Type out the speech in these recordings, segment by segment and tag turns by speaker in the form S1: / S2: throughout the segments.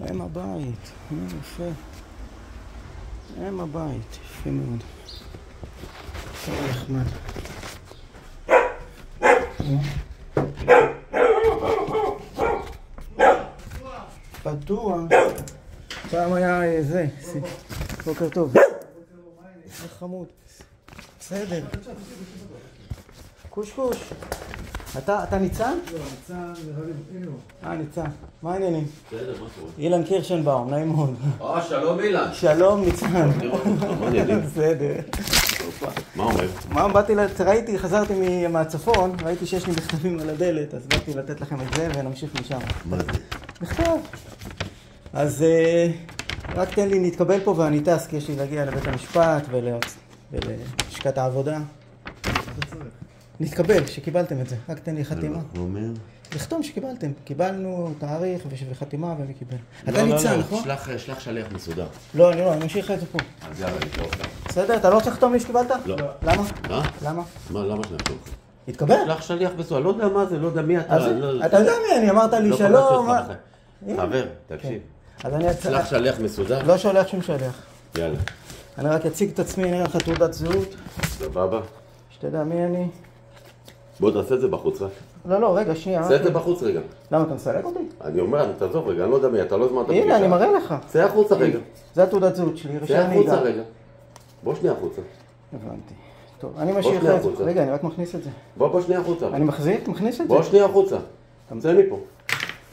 S1: הם הבית. יפה. הם הבית. יפה מאוד. טוב נחמד. פתוח. פעם היה זה. בוקר טוב. זה חמוד. בסדר. קושקוש. אתה ניצן?
S2: לא, ניצן, הנה הוא.
S1: ניצן. מה העניינים?
S3: בסדר, מה קורה?
S1: אילן קירשנבאום, נעים מאוד.
S3: שלום אילן.
S1: שלום ניצן.
S3: מה העניינים?
S1: בסדר.
S3: מה אומר?
S1: מה, ראיתי, חזרתי מהצפון, ראיתי שיש לי מכתבים על הדלת, אז באתי לתת לכם את זה ונמשיך משם.
S3: מה זה?
S1: מכתב. אז רק תן לי להתקבל פה ואני טס, כי יש לי להגיע לבית המשפט ולשכת העבודה. נתקבל, שקיבלתם את זה. רק תן לי חתימה.
S3: הוא אומר?
S1: לכתום שקיבלתם. קיבלנו תאריך וחתימה ומי קיבל. אתה ניצן, נכון?
S3: שלח שליח מסודר.
S1: לא, אני ממשיך את זה פה.
S3: אז יאללה, נתראה.
S1: בסדר? אתה לא רוצה לחתום לי שקיבלת?
S3: לא.
S1: למה?
S3: למה?
S1: למה?
S3: למה שנחתום?
S1: התקבל?
S3: שלח שליח מסודר. לא יודע מה זה, לא יודע מי אתה.
S1: אתה יודע מי אני, אמרת לי שלום.
S3: חבר, תקשיב.
S1: אז אני
S3: שלח שליח מסודר?
S1: לא שולח שום שליח.
S3: יאללה.
S1: אני רק אציג את עצמי, נראה לך תעודת זהות.
S3: סבבה.
S1: שתדע מי אני.
S3: בוא תעשה את זה בחוץ רק.
S1: לא, רגע, שנייה.
S3: תעשה את זה בחוץ רגע.
S1: למה, אתה מסלק אותי?
S3: אני אומר, תעזוב רגע, אני לא יודע מי, אתה לא זמן את הפגישה.
S1: הנה, אני מראה לך.
S3: צא החוצה רגע.
S1: זה התעודת זהות שלי,
S3: צא החוצה רגע. בוא שנייה החוצה.
S1: הבנתי. טוב, אני משאיר לך את זה. רגע, אני רק מכניס את זה.
S3: בוא שנייה החוצה.
S1: אני מכניס את זה?
S3: בוא שנייה החוצה. צא מפה.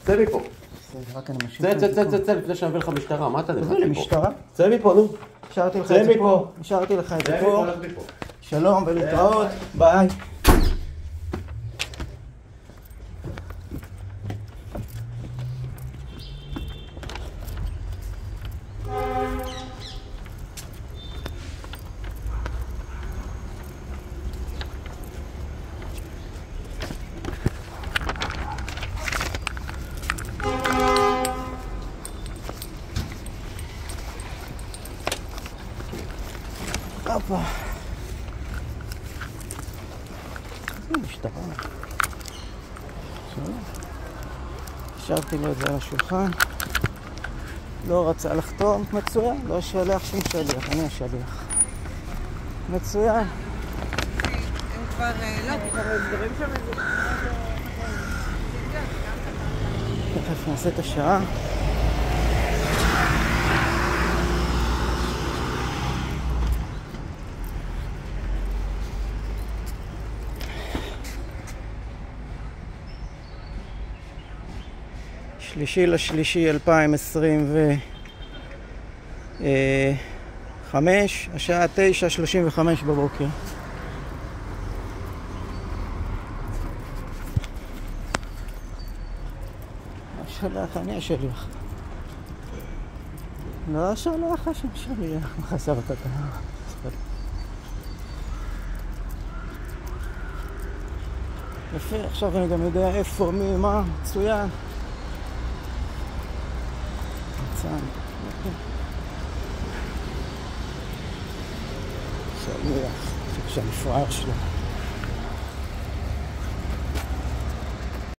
S3: צא מפה.
S1: רק אני משאיר לך את זה.
S3: צא, לפני שאני אביא לך משטרה, מה אתה נכנס
S1: תביא לי
S3: מפה?
S1: משטרה.
S3: צא מפה, נו.
S1: השארתי לך את זה פה. השארתי לך את זה פה. שלום ולהתראות. ביי. הופה. זה משטרה. השארתי לו את זה על השולחן. לא רצה לחתום. מצוין. לא שולח שום שליח. אני השליח. מצוין.
S4: הם כבר לא, כבר דברים שם איזה...
S1: תכף נעשה את השעה. שלישי 2025, השעה 9:35 בבוקר. השלח, אני השליח. לא השלח, השם שליח. מה חשבת אתה? יפה, עכשיו אני גם יודע איפה, מי, מה, מצוין. שליח, שאני פראייר שלו.